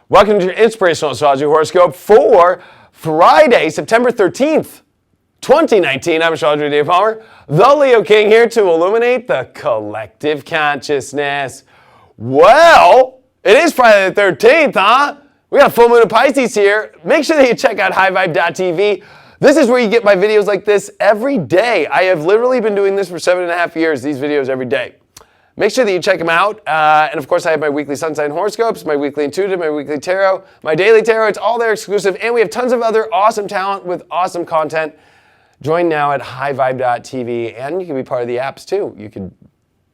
Welcome to your Inspirational Astrology Horoscope for Friday, September 13th, 2019. I'm astrologer Dave Palmer, the Leo King, here to illuminate the collective consciousness. Well, it is Friday the 13th, huh? We got a full moon of Pisces here. Make sure that you check out highvibe.tv. This is where you get my videos like this every day. I have literally been doing this for 7.5 years, these videos every day. Make sure that you check them out. And of course, I have my weekly sun sign horoscopes, my weekly intuitive, my weekly tarot, my daily tarot. It's all there exclusive. And we have tons of other awesome talent with awesome content. Join now at highvibe.tv. And you can be part of the apps too. You can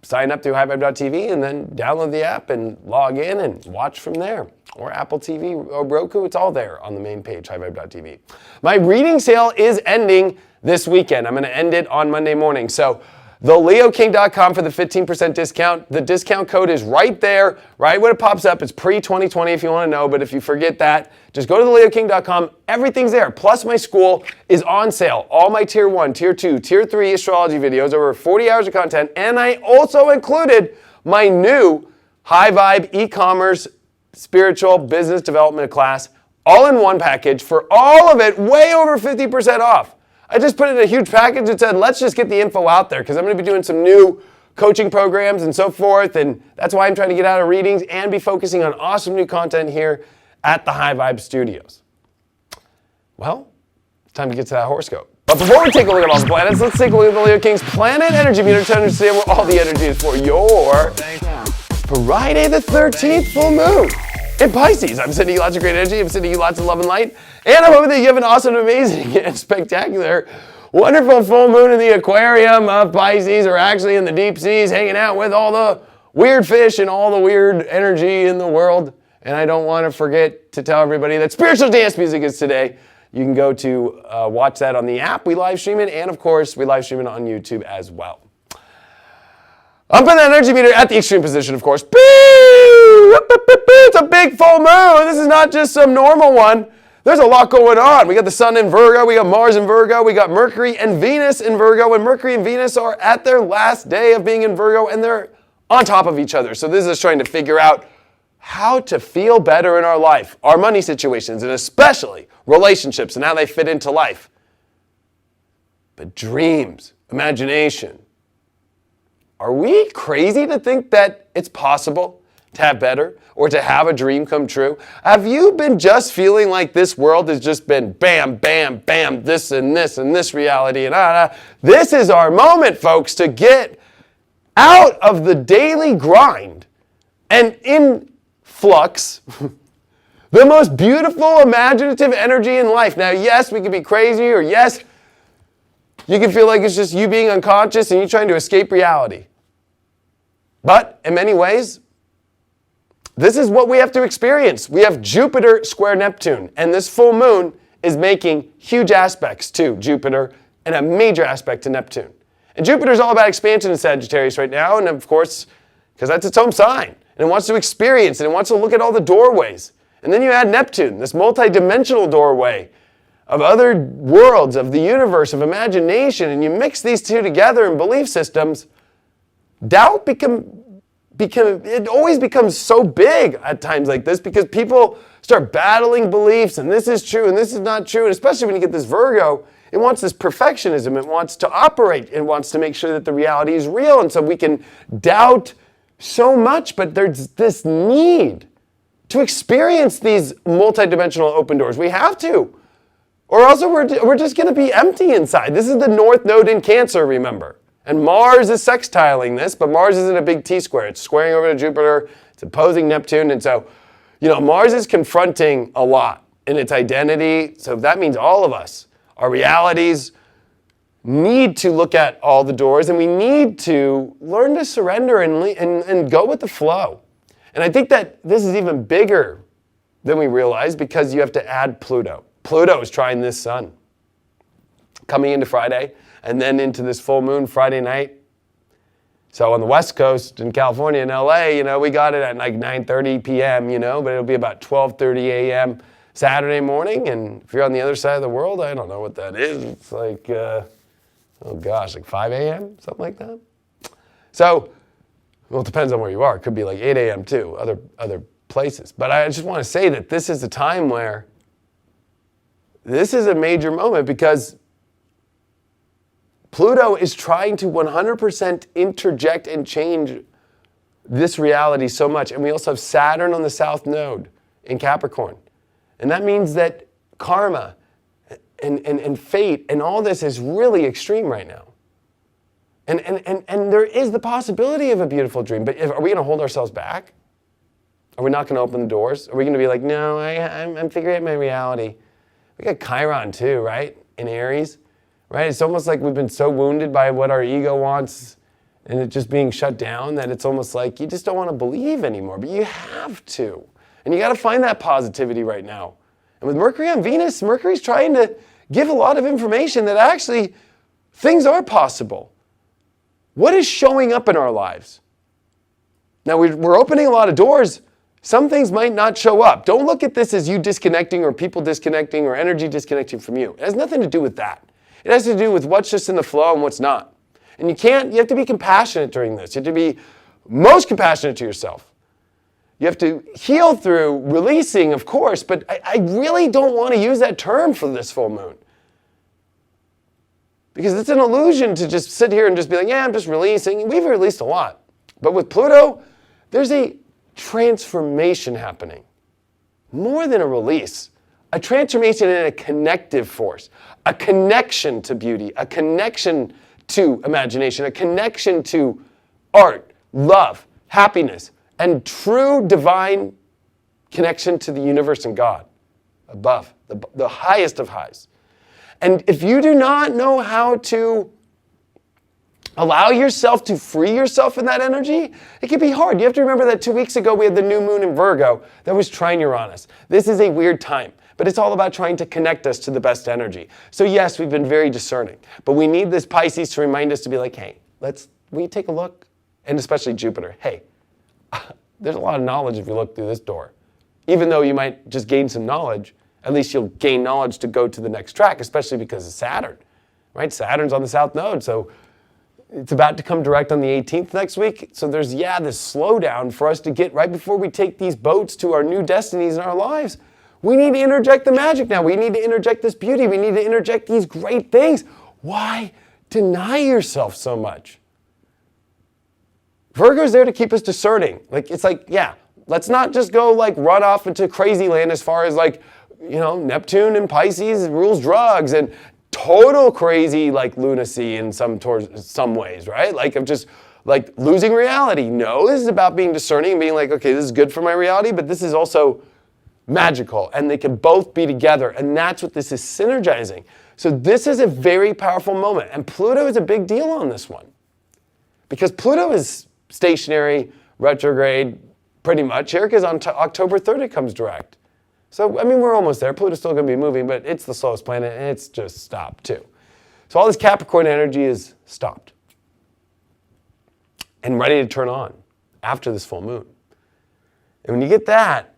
sign up through highvibe.tv and then download the app and log in and watch from there. Or Apple TV or Roku. It's all there on the main page, highvibe.tv. My reading sale is ending this weekend. I'm going to end it on Monday morning. So theleoking.com for the 15% discount. The discount code is right there, right when it pops up. It's pre-2020 if you want to know, but if you forget that, just go to theleoking.com. Everything's there. Plus, my school is on sale. All my Tier 1, Tier 2, Tier 3 astrology videos, over 40 hours of content, and I also included my new High Vibe eCOMMERCE spiritual business development class, all in one package. For all of it, way over 50% off. I just put it in a huge package and said, let's just get the info out there because I'm going to be doing some new coaching programs and so forth. And that's why I'm trying to get out of readings and be focusing on awesome new content here at the High Vibe Studios. Well, it's time to get to that horoscope. But before we take a look at all the planets, let's take a look at the Leo King's planet energy meter to understand where all the energy is for your Friday the 13th full moon. In Pisces, I'm sending you lots of great energy. I'm sending you lots of love and light. And I'm hoping that you have an awesome, amazing, and spectacular, wonderful full moon in the aquarium of Pisces, or actually in the deep seas, hanging out with all the weird fish and all the weird energy in the world. And I don't want to forget to tell everybody that spiritual dance music is today. You can go to watch that on the app. We live stream it. And of course, we live stream it on YouTube as well. Up in that energy meter at the extreme position, of course. It's a big full moon. This is not just some normal one. There's a lot going on. We got the sun in Virgo. We got Mars in Virgo. We got Mercury and Venus in Virgo. And Mercury and Venus are at their last day of being in Virgo, and they're on top of each other. So this is trying to figure out how to feel better in our life, our money situations, and especially relationships and how they fit into life. But dreams, imagination. Are we crazy to think that it's possible to have better or to have a dream come true? Have you been just feeling like this world has just been bam, bam, bam, this and this reality and This is our moment, folks, to get out of the daily grind and in flux the most beautiful, imaginative energy in life. Now, yes, we can be crazy, or yes, you can feel like it's just you being unconscious and you trying to escape reality. But in many ways, this is what we have to experience. We have Jupiter square Neptune, and this full moon is making huge aspects to Jupiter and a major aspect to Neptune. And Jupiter is all about expansion in Sagittarius right now, and of course, because that's its own sign, and it wants to experience, and it wants to look at all the doorways. And then you add Neptune, this multi-dimensional doorway of other worlds, of the universe, of imagination, and you mix these two together in belief systems, doubt it always becomes so big at times like this because people start battling beliefs, and this is true and this is not true. And especially when you get this Virgo, it wants this perfectionism. It wants to operate. It wants to make sure that the reality is real. And so we can doubt so much, but there's this need to experience these multidimensional open doors. We have to. Or else we're just going to be empty inside. This is the North Node in Cancer, remember. And Mars is sextiling this, but Mars isn't a big T-square. It's squaring over to Jupiter. It's opposing Neptune. And so, Mars is confronting a lot in its identity. So that means all of us, our realities, need to look at all the doors, and we need to learn to surrender and go with the flow. And I think that this is even bigger than we realize because you have to add Pluto. Pluto is trying this sun coming into Friday, and then into this full moon Friday night. So on the West Coast in California and LA, we got it at like 9:30 p.m., but it'll be about 12:30 a.m. Saturday morning, and if you're on the other side of the world, I don't know what that is. It's like, oh gosh, like 5 a.m., something like that. So, well, it depends on where you are. It could be like 8 a.m. too, other places. But I just want to say that this is a time where this is a major moment because Pluto is trying to 100% interject and change this reality so much. And we also have Saturn on the South Node in Capricorn. And that means that karma and fate and all this is really extreme right now. And there is the possibility of a beautiful dream. But are we going to hold ourselves back? Are we not going to open the doors? Are we going to be like, no, I'm figuring out my reality? We got Chiron too, right? In Aries, right? It's almost like we've been so wounded by what our ego wants and it just being shut down that it's almost like you just don't want to believe anymore. But you have to. And you got to find that positivity right now. And with Mercury on Venus, Mercury's trying to give a lot of information that actually things are possible. What is showing up in our lives? Now, we're opening a lot of doors. Some things might not show up. Don't look at this as you disconnecting or people disconnecting or energy disconnecting from you. It has nothing to do with that. It has to do with what's just in the flow and what's not. And you have to be compassionate during this. You have to be most compassionate to yourself. You have to heal through releasing, of course, but I really don't want to use that term for this full moon. Because it's an illusion to just sit here and just be like, yeah, I'm just releasing. We've released a lot. But with Pluto, there's a transformation happening. More than a release. A transformation in a connective force. A connection to beauty. A connection to imagination. A connection to art, love, happiness, and true divine connection to the universe and God above, the highest of highs. And if you do not know how to allow yourself to free yourself in that energy, it can be hard. You have to remember that 2 weeks ago we had the new moon in Virgo that was trine Uranus. This is a weird time, but it's all about trying to connect us to the best energy. So yes, we've been very discerning, but we need this Pisces to remind us to be like, hey, will you take a look? And especially Jupiter, hey, there's a lot of knowledge if you look through this door. Even though you might just gain some knowledge, at least you'll gain knowledge to go to the next track, especially because of Saturn, right? Saturn's on the South Node, so it's about to come direct on the 18th next week. So there's, this slowdown for us to get right before we take these boats to our new destinies in our lives. We need to interject the magic now. We need to interject this beauty. We need to interject these great things. Why deny yourself so much? Virgo's there to keep us discerning. Let's not just go run off into crazy land as far as Neptune and Pisces rules drugs and total crazy lunacy in some ways, right? Of just losing reality. No, this is about being discerning and being okay, this is good for my reality, but this is also magical and they can both be together. And that's what this is synergizing. So this is a very powerful moment. And Pluto is a big deal on this one because Pluto is stationary, retrograde, pretty much here, because on October 3rd it comes direct. So, we're almost there. Pluto's still going to be moving, but it's the slowest planet, and it's just stopped, too. So all this Capricorn energy is stopped and ready to turn on after this full moon. And when you get that,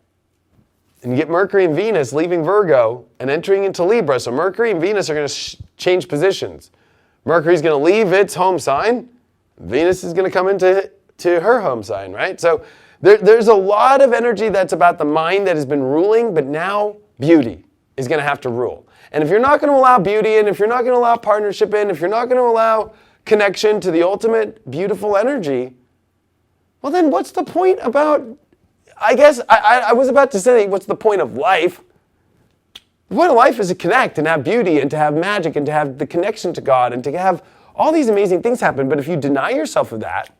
and you get Mercury and Venus leaving Virgo and entering into Libra, so Mercury and Venus are going to change positions. Mercury's going to leave its home sign. Venus is going to come into her home sign, right? So there's a lot of energy that's about the mind that has been ruling, but now beauty is going to have to rule. And if you're not going to allow beauty in, if you're not going to allow partnership in, if you're not going to allow connection to the ultimate beautiful energy, well then what's the point about, I was about to say, what's the point of life? The point of life is to connect and have beauty and to have magic and to have the connection to God and to have all these amazing things happen. But if you deny yourself of that,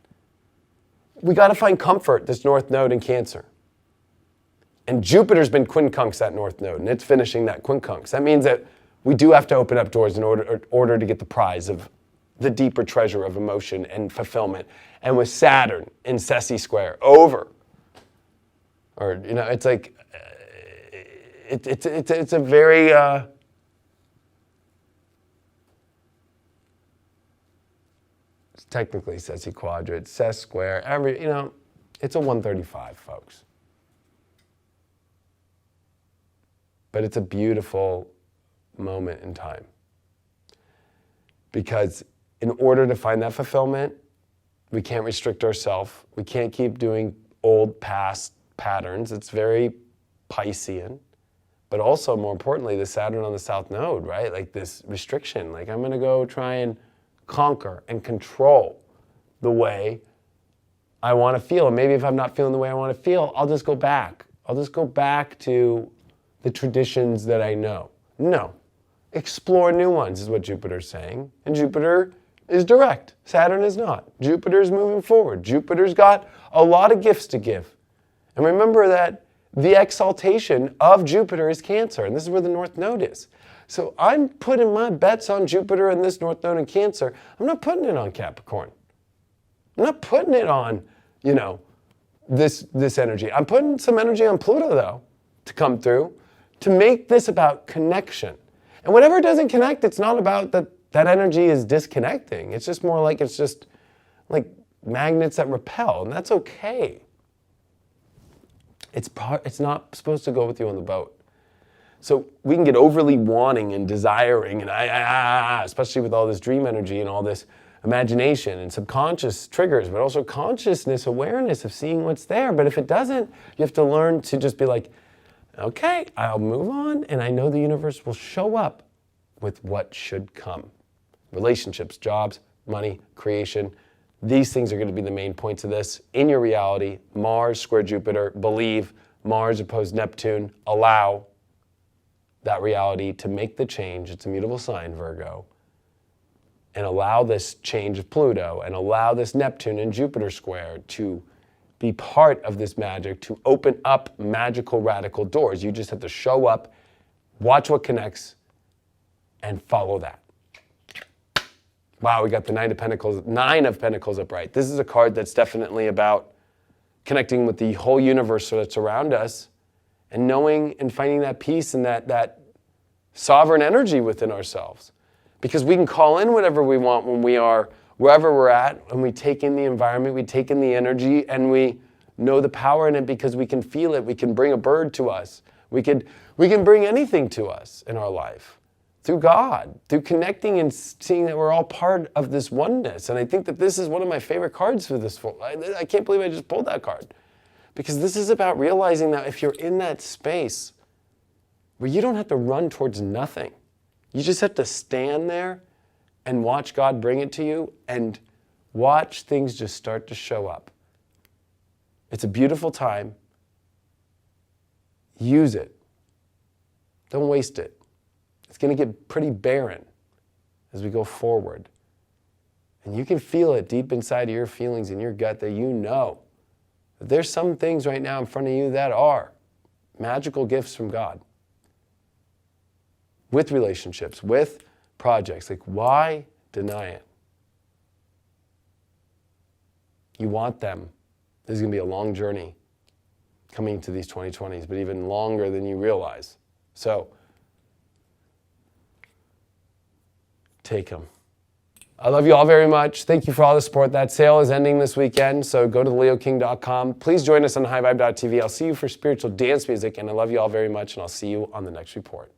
we got to find comfort, this North Node in Cancer. And Jupiter's been quincunx that North Node, and it's finishing that quincunx. That means that we do have to open up doors in order to get the prize of the deeper treasure of emotion and fulfillment. And with Saturn in Ceci square, over. Or, it's it's a very... technically Ceci quadrant, Ces square, it's a 135, folks. but it's a beautiful moment in time. Because in order to find that fulfillment, we can't restrict ourselves. We can't keep doing old past patterns. It's very Piscean. But also, more importantly, the Saturn on the South Node, right? Like this restriction. Like I'm going to go try and conquer and control the way I want to feel. And maybe if I'm not feeling the way I want to feel, I'll just go back. I'll just go back to the traditions that I know. No. Explore new ones is what Jupiter's saying. And Jupiter is direct. Saturn is not. Jupiter's moving forward. Jupiter's got a lot of gifts to give. And remember that the exaltation of Jupiter is Cancer, and this is where the North Node is. So I'm putting my bets on Jupiter and this North Node in Cancer. I'm not putting it on Capricorn. I'm not putting it on, this energy. I'm putting some energy on Pluto, though, to come through, to make this about connection. And whatever doesn't connect, it's not about that energy is disconnecting. It's just more like it's just like magnets that repel, and that's okay. It's not supposed to go with you on the boat. So we can get overly wanting and desiring, and especially with all this dream energy and all this imagination and subconscious triggers, but also consciousness, awareness of seeing what's there. But if it doesn't, you have to learn to just be like, okay, I'll move on, and I know the universe will show up with what should come. Relationships, jobs, money, creation. These things are going to be the main points of this. In your reality, Mars square Jupiter, believe, Mars opposed Neptune, allow that reality to make the change. It's a mutable sign, Virgo. And allow this change of Pluto and allow this Neptune and Jupiter square to be part of this magic, to open up magical radical doors. You just have to show up, watch what connects, and follow that. Wow, we got the Nine of Pentacles upright. This is a card that's definitely about connecting with the whole universe that's around us and knowing and finding that peace and that sovereign energy within ourselves. Because we can call in whatever we want when we are wherever we're at, and we take in the environment, we take in the energy, and we know the power in it because we can feel it. We can bring a bird to us. We can bring anything to us in our life. Through God, through connecting and seeing that we're all part of this oneness. And I think that this is one of my favorite cards for this. I can't believe I just pulled that card. Because this is about realizing that if you're in that space where you don't have to run towards nothing, you just have to stand there and watch God bring it to you and watch things just start to show up. It's a beautiful time. Use it. Don't waste it. It's going to get pretty barren as we go forward. And you can feel it deep inside of your feelings in your gut that you know that there's some things right now in front of you that are magical gifts from God. With relationships, with projects. Like, why deny it? You want them. This is going to be a long journey coming to these 2020s, but even longer than you realize. So, take them. I love you all very much. Thank you for all the support. That sale is ending this weekend, so go to theleoking.com. Please join us on highvibe.tv. I'll see you for spiritual dance music, and I love you all very much, and I'll see you on the next report.